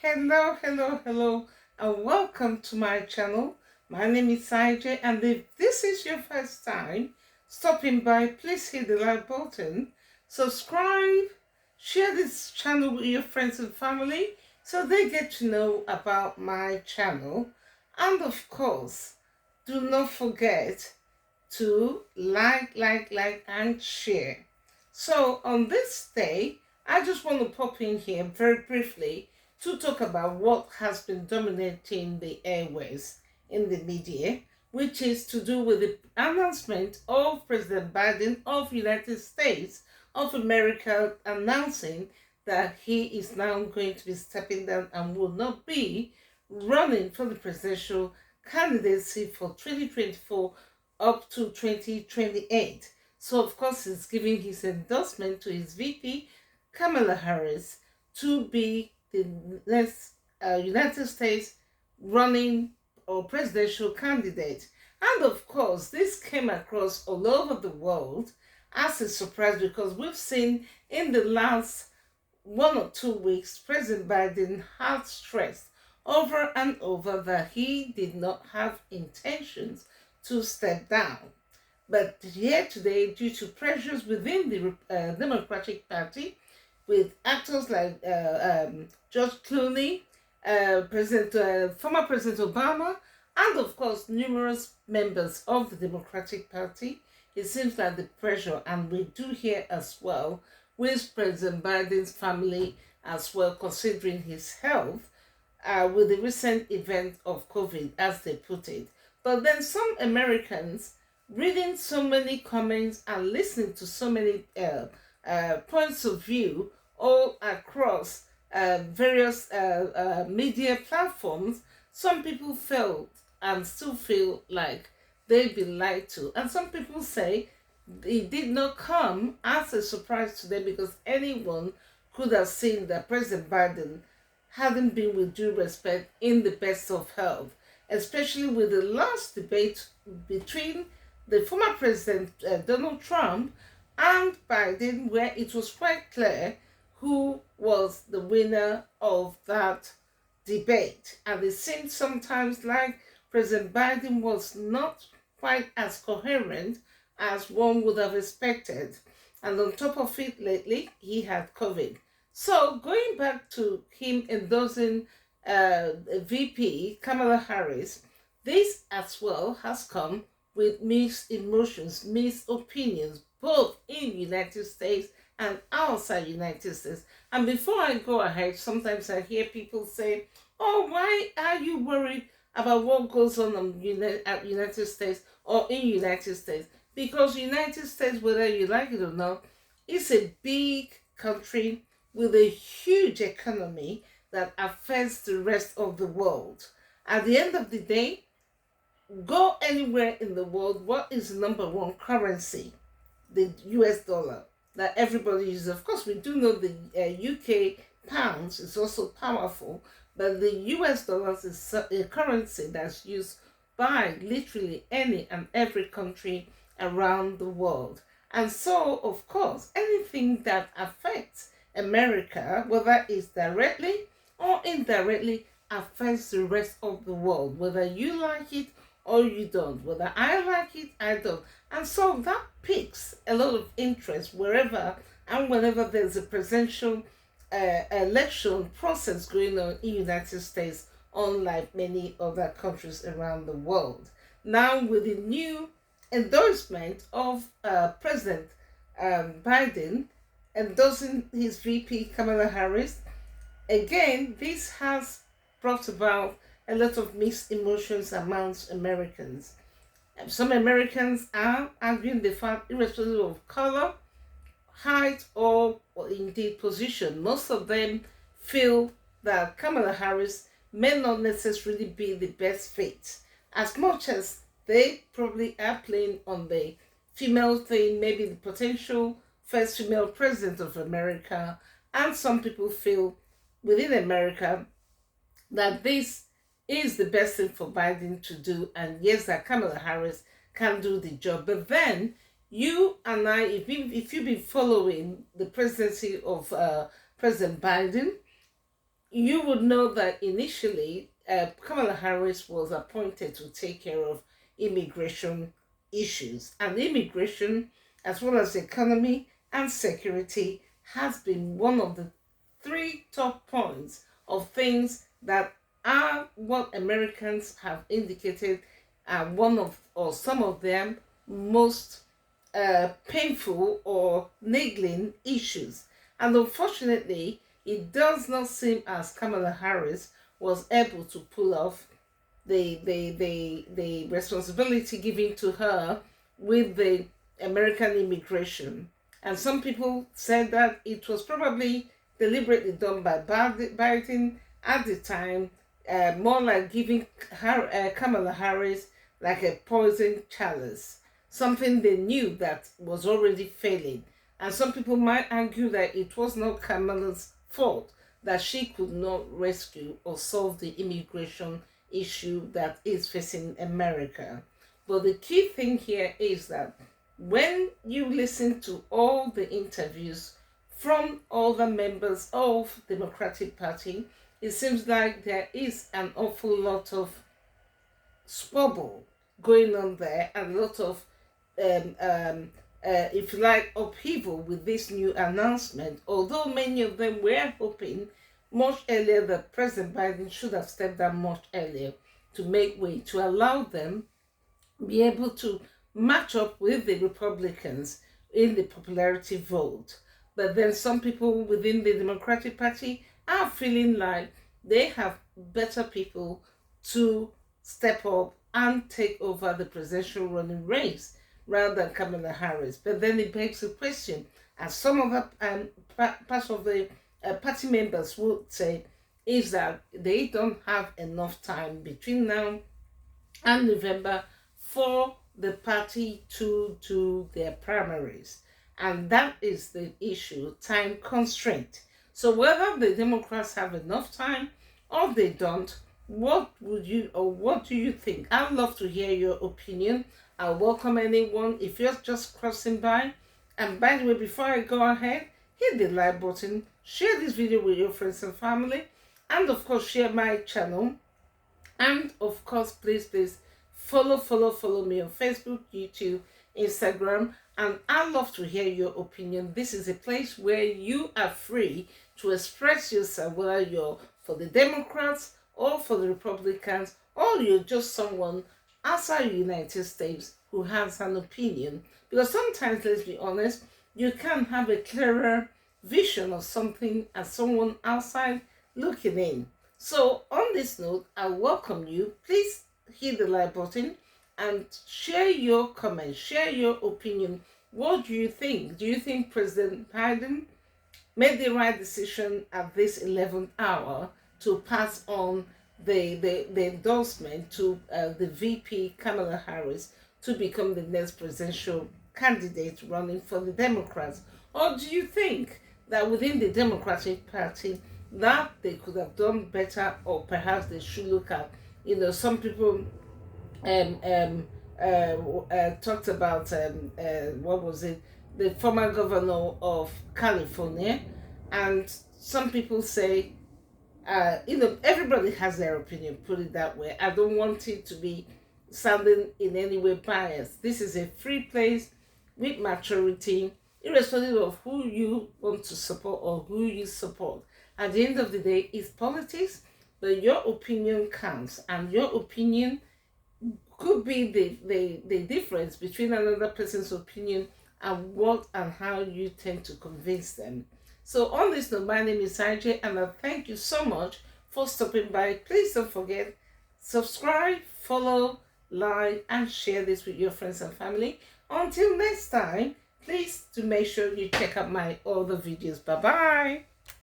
Hello, and welcome to my channel. My name is Saije, and if this is your first time stopping by, please hit the like button, subscribe, share this channel with your friends and family so they get to know about my channel. And of course, do not forget to like, and share. So on this day, I just want to pop in here very briefly to talk about what has been dominating the airways in the media, which is to do with the announcement of President Biden of United States of America announcing that he is now going to be stepping down and will not be running for the presidential candidacy for 2024 up to 2028. So, of course, he's giving his endorsement to his VP, Kamala Harris, to be the next United States running or presidential candidate. And of course, this came across all over the world as a surprise because we've seen in the last 1 or 2 weeks, President Biden had stressed over and over that he did not have intentions to step down. But here today, due to pressures within the Democratic Party, with actors like George Clooney, former President Obama, and of course numerous members of the Democratic Party, it seems like the pressure, and we do hear as well, with President Biden's family as well, considering his health, with the recent event of COVID, as they put it. But then some Americans, reading so many comments and listening to so many points of view all across various media platforms, some people felt and still feel like they've been lied to. And some people say it did not come as a surprise to them because anyone could have seen that President Biden hadn't been, with due respect, in the best of health, especially with the last debate between the former President Donald Trump and Biden, where it was quite clear who was the winner of that debate. And it seemed sometimes like President Biden was not quite as coherent as one would have expected. And on top of it, lately, he had COVID. So going back to him endorsing VP Kamala Harris, this as well has come with mixed emotions, mixed opinions, both in United States and outside United States. And before I go ahead, sometimes I hear people say, oh, why are you worried about what goes on at United States or in United States? Because United States, whether you like it or not, is a big country with a huge economy that affects the rest of the world. At the end of the day, go anywhere in the world, what is the number one currency? The US dollar that everybody uses. Of course, we do know the UK pounds is also powerful, but the US dollars is a currency that's used by literally any and every country around the world. And so, of course, anything that affects America, whether it's directly or indirectly, affects the rest of the world, whether you like it or you don't, whether I like it, I don't. And so that piques a lot of interest wherever and whenever there's a presidential election process going on in the United States, unlike many other countries around the world. Now, with the new endorsement of President Biden endorsing his VP Kamala Harris, again, this has brought about a lot of mixed emotions amongst Americans. Some Americans are arguing the fact, irrespective of color, height, or indeed position, most of them feel that Kamala Harris may not necessarily be the best fit, as much as they probably are playing on the female thing, maybe the potential first female president of America. And some people feel within America that this is the best thing for Biden to do, and yes, that Kamala Harris can do the job. But then you and I, if you've been following the presidency of President Biden, you would know that initially Kamala Harris was appointed to take care of immigration issues, and immigration, as well as economy and security, has been one of the three top points of things that are what Americans have indicated are one of, or some of them, most painful or niggling issues. And unfortunately, it does not seem as Kamala Harris was able to pull off the responsibility given to her with the American immigration. And some people said that it was probably deliberately done by Biden at the time, more like giving Kamala Harris like a poison chalice, something they knew that was already failing. And some people might argue that it was not Kamala's fault that she could not rescue or solve the immigration issue that is facing America. But the key thing here is that when you listen to all the interviews from all the members of Democratic Party, it seems like there is an awful lot of squabble going on there, and a lot of if you like, upheaval with this new announcement. Although many of them were hoping much earlier that President Biden should have stepped down much earlier to make way to allow them be able to match up with the Republicans in the popularity vote. But then some people within the Democratic Party are feeling like they have better people to step up and take over the presidential running race rather than Kamala Harris. But then it begs the question, as some of the parts of the party members would say, is that they don't have enough time between now and November for the party to do their primaries. And that is the issue, time constraint. So whether the Democrats have enough time or they don't, what would you, or what do you think? I'd love to hear your opinion. I welcome anyone if you're just crossing by. And by the way, before I go ahead, hit the like button, share this video with your friends and family, and of course share my channel. And of course, please follow me on Facebook, YouTube, Instagram, and I'd love to hear your opinion. This is a place where you are free to express yourself, whether you're for the Democrats or for the Republicans, or you're just someone outside the United States who has an opinion. Because sometimes, let's be honest, you can have a clearer vision of something as someone outside looking in. So on this note, I welcome you. Please hit the like button and share your comments, share your opinion. What do you think? Do you think President Biden made the right decision at this 11th hour to pass on the endorsement to the VP Kamala Harris to become the next presidential candidate running for the Democrats? Or do you think that within the Democratic Party that they could have done better, or perhaps they should look at, some people talked about what was it, the former governor of California, and some people say, everybody has their opinion, put it that way. I don't want it to be sounding in any way biased. This is a free place with maturity, irrespective of who you want to support or who you support. At the end of the day, it's politics, but your opinion counts, and your opinion could be the difference between another person's opinion and what and how you tend to convince them. So on this note, my name is Sanjay, and I thank you so much for stopping by. Please don't forget, subscribe, follow, like, and share this with your friends and family. Until next time, please to make sure you check out my other videos. Bye-bye.